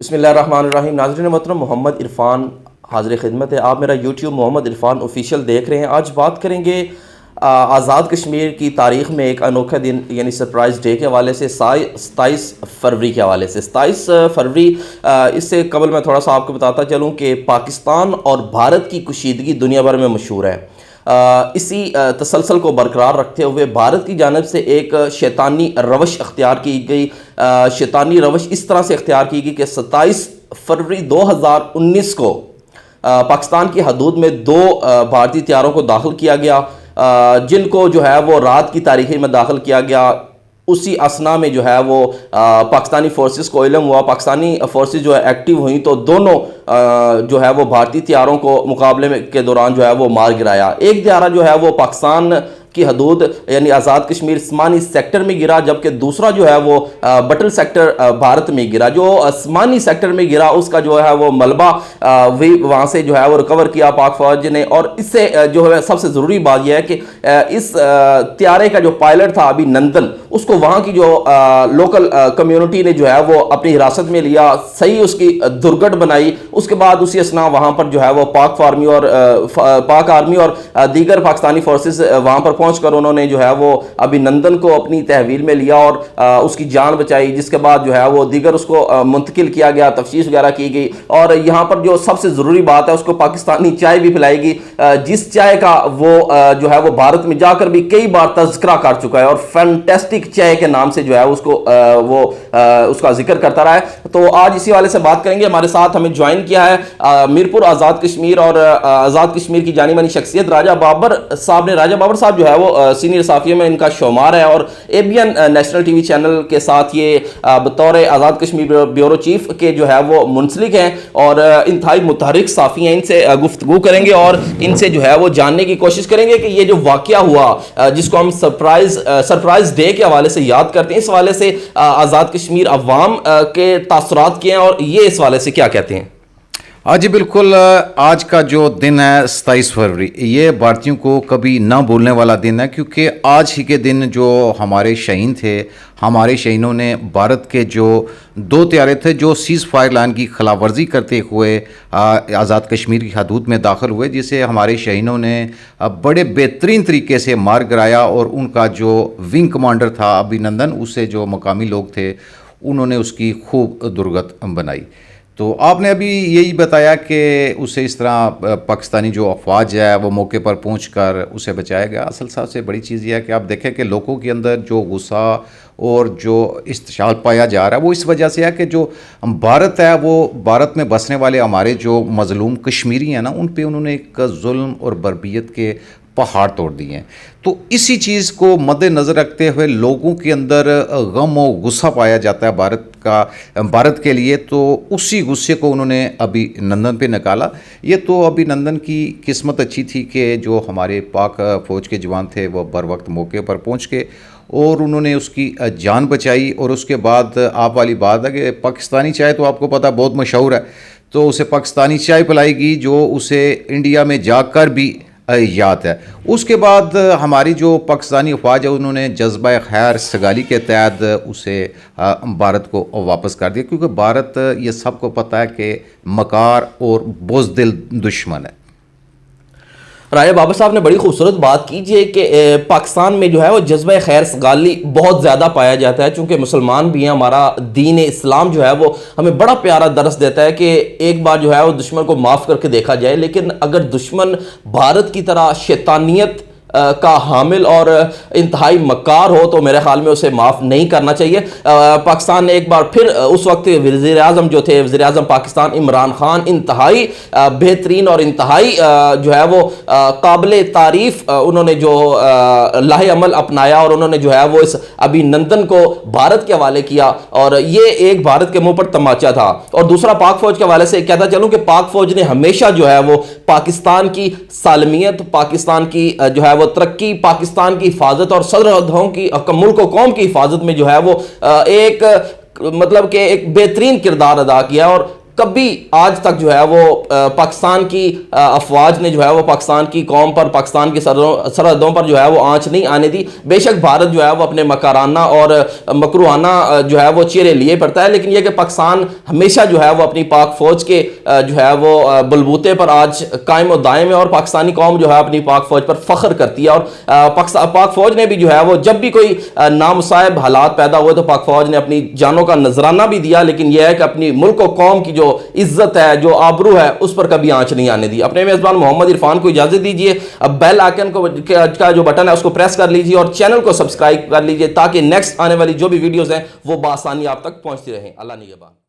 بسم اللہ الرحمن الرحیم۔ ناظرین محترم، محمد عرفان حاضر خدمت ہے۔ آپ میرا یوٹیوب محمد عرفان آفیشیل دیکھ رہے ہیں۔ آج بات کریں گے آزاد کشمیر کی تاریخ میں ایک انوکھا دن یعنی سرپرائز ڈے کے حوالے سے، 27 فروری کے حوالے سے۔ 27 فروری، اس سے قبل میں تھوڑا سا آپ کو بتاتا چلوں کہ پاکستان اور بھارت کی کشیدگی دنیا بھر میں مشہور ہے۔ اسی تسلسل کو برقرار رکھتے ہوئے بھارت کی جانب سے ایک شیطانی روش اختیار کی گئی۔ شیطانی روش اس طرح سے اختیار کی گئی کہ 27 فروری 2019 کو پاکستان کی حدود میں 2 بھارتی طیاروں کو داخل کیا گیا، جن کو جو ہے وہ رات کی تاریخی میں داخل کیا گیا۔ اسی اسنا میں جو ہے وہ پاکستانی فورسز کو علم ہوا، پاکستانی فورسز جو ہے ایکٹیو ہوئیں تو دونوں جو ہے وہ بھارتی طیاروں کو مقابلے میں کے دوران جو ہے وہ مار گرایا۔ ایک طیارہ جو ہے وہ پاکستان کی حدود یعنی آزاد کشمیر اسمانی سیکٹر میں گرا، جبکہ دوسرا جو ہے وہ بٹل سیکٹر بھارت میں گرا۔ جو اسمانی سیکٹر میں گرا اس کا جو ہے وہ ملبہ وہاں سے جو ہے وہ ریکور کیا پاک فوج نے۔ اور اس سے جو ہے سب سے ضروری بات یہ ہے کہ اس طیارے کا جو پائلٹ تھا ابھی نندن، اس کو وہاں کی جو لوکل کمیونٹی نے جو ہے وہ اپنی حراست میں لیا، صحیح اس کی درگٹ بنائی۔ اس کے بعد اسی اسنا وہاں پر جو ہے وہ پاک آرمی اور دیگر پاکستانی فورسز وہاں پر پہنچ کر انہوں نے جو ہے وہ ابھی نندن کو اپنی تحویل میں لیا اور اس کی جان بچائی، جس کے بعد جو ہے وہ دیگر اس کو منتقل کیا گیا، تفتیش وغیرہ کی گئی۔ اور یہاں پر جو سب سے ضروری بات ہے، اس کو پاکستانی چائے بھی پلائی گئی، جس چائے کا وہ جو ہے وہ بھارت میں جا کر بھی کئی بار تذکرہ کر چکا ہے اور فینٹیسٹک چائے کے نام سے جو ہے اس کو وہ اس کا ذکر کرتا رہا ہے۔ تو آج اسی والے سے بات کریں گے۔ ہمارے ساتھ ہمیں جوائن کیا ہے میرپور آزاد کشمیر اور آزاد کشمیر کی جانی مانی شخصیت راجہ بابر صاحب نے۔ راجہ بابر صاحب جو ہے وہ سینئر صحافیوں میں ان کا شمار ہے اور ABN national T V channel کے ساتھ یہ بطور آزاد کشمیر بیورو چیف کے جو ہے وہ منسلک ہیں اور انتہائی متحرک صحافی ہیں۔ ان سے گفتگو کریں گے اور ان سے جو ہے وہ جاننے کی کوشش کریں گے کہ یہ جو واقعہ ہوا جس کو ہم سرپرائز ڈے کے حوالے سے یاد کرتے ہیں، اس حوالے سے آزاد کشمیر عوام کے تاثرات کیا ہیں اور یہ اس حوالے سے کیا کہتے ہیں۔ جی بالکل، آج کا جو دن ہے 27 فروری، یہ بھارتیوں کو کبھی نہ بھولنے والا دن ہے، کیونکہ آج ہی کے دن جو ہمارے شہید تھے، ہمارے شہیدوں نے بھارت کے جو 2 طیارے تھے جو سیز فائر لائن کی خلاف ورزی کرتے ہوئے آزاد کشمیر کی حدود میں داخل ہوئے، جسے ہمارے شہیدوں نے بڑے بہترین طریقے سے مار گرایا۔ اور ان کا جو ونگ کمانڈر تھا ابھی نندن، اسے جو مقامی لوگ تھے انہوں نے اس کی خوب درگت بنائی۔ تو آپ نے ابھی یہی بتایا کہ اسے اس طرح پاکستانی جو افواج ہے وہ موقع پر پہنچ کر اسے بچایا گیا۔ اصل سب سے بڑی چیز یہ ہے کہ آپ دیکھیں کہ لوگوں کے اندر جو غصہ اور جو استشعال پایا جا رہا ہے وہ اس وجہ سے ہے کہ جو بھارت ہے، وہ بھارت میں بسنے والے ہمارے جو مظلوم کشمیری ہیں نا، ان پہ انہوں نے ایک ظلم اور بربریت کے پہاڑ توڑ دیے ہیں۔ تو اسی چیز کو مد نظر رکھتے ہوئے لوگوں کے اندر غم و غصہ پایا جاتا ہے بھارت کے لیے، تو اسی غصے کو انہوں نے ابھی نندن پہ نکالا۔ یہ تو ابھی نندن کی قسمت اچھی تھی کہ جو ہمارے پاک فوج کے جوان تھے وہ بر وقت موقع پر پہنچ کے اور انہوں نے اس کی جان بچائی۔ اور اس کے بعد آپ والی بات ہے کہ پاکستانی چائے تو آپ کو پتہ بہت مشہور ہے، تو اسے پاکستانی چائے پلائی گئی جو اسے انڈیا میں جا کر بھی یاد ہے۔ اس کے بعد ہماری جو پاکستانی افواج ہے انہوں نے جذبہ خیر سگالی کے تحت اسے بھارت کو واپس کر دیا، کیونکہ بھارت یہ سب کو پتہ ہے کہ مکار اور بزدل دشمن ہے۔ راجہ بابر صاحب نے بڑی خوبصورت بات کیجئے کہ پاکستان میں جو ہے وہ جذبہ خیر سگالی بہت زیادہ پایا جاتا ہے، چونکہ مسلمان بھی ہیں۔ ہمارا دین اسلام جو ہے وہ ہمیں بڑا پیارا درس دیتا ہے کہ ایک بار جو ہے وہ دشمن کو معاف کر کے دیکھا جائے، لیکن اگر دشمن بھارت کی طرح شیطانیت کا حامل اور انتہائی مکار ہو تو میرے خیال میں اسے معاف نہیں کرنا چاہیے۔ پاکستان نے ایک بار پھر اس وقت وزیر اعظم جو تھے، وزیر اعظم پاکستان عمران خان، انتہائی بہترین اور انتہائی جو ہے وہ قابل تعریف انہوں نے جو لاہ عمل اپنایا اور انہوں نے جو ہے وہ اس ابھی نندن کو بھارت کے حوالے کیا، اور یہ ایک بھارت کے منہ پر تماچا تھا۔ اور دوسرا پاک فوج کے حوالے سے کہتا چلوں کہ پاک فوج نے ہمیشہ جو ہے وہ پاکستان کی سالمیت، پاکستان کی جو ہے وہ ترقی، پاکستان کی حفاظت اور سرحدوں کی ملک و قوم کی حفاظت میں جو ہے وہ ایک مطلب کہ ایک بہترین کردار ادا کیا۔ اور کبھی آج تک جو ہے وہ پاکستان کی افواج نے جو ہے وہ پاکستان کی قوم پر، پاکستان کی سرحدوں پر جو ہے وہ آنچ نہیں آنے دی۔ بے شک بھارت جو ہے وہ اپنے مکرانہ اور مکروہانہ جو ہے وہ چہرے لیے پڑتا ہے، لیکن یہ کہ پاکستان ہمیشہ جو ہے وہ اپنی پاک فوج کے جو ہے وہ بلبوتے پر آج قائم و دائم ہے، اور پاکستانی قوم جو ہے اپنی پاک فوج پر فخر کرتی ہے۔ اور پاک فوج نے بھی جو ہے وہ جب بھی کوئی نامصائب حالات پیدا ہوئے تو پاک فوج نے اپنی جانوں کا نذرانہ بھی دیا، لیکن یہ ہے کہ اپنی ملک و قوم کی جو عزت ہے، جو آبرو ہے، اس پر کبھی آنچ نہیں آنے دی۔ اپنے میزبان محمد عرفان کو اجازت دیجیے، اب بیل آئکن کا جو بٹن ہے اس کو پریس کر لیجیے اور چینل کو سبسکرائب کر لیجیے تاکہ نیکسٹ آنے والی جو بھی ویڈیوز ہیں وہ بآسانی آپ تک پہنچتی رہیں۔ اللہ نگہبان۔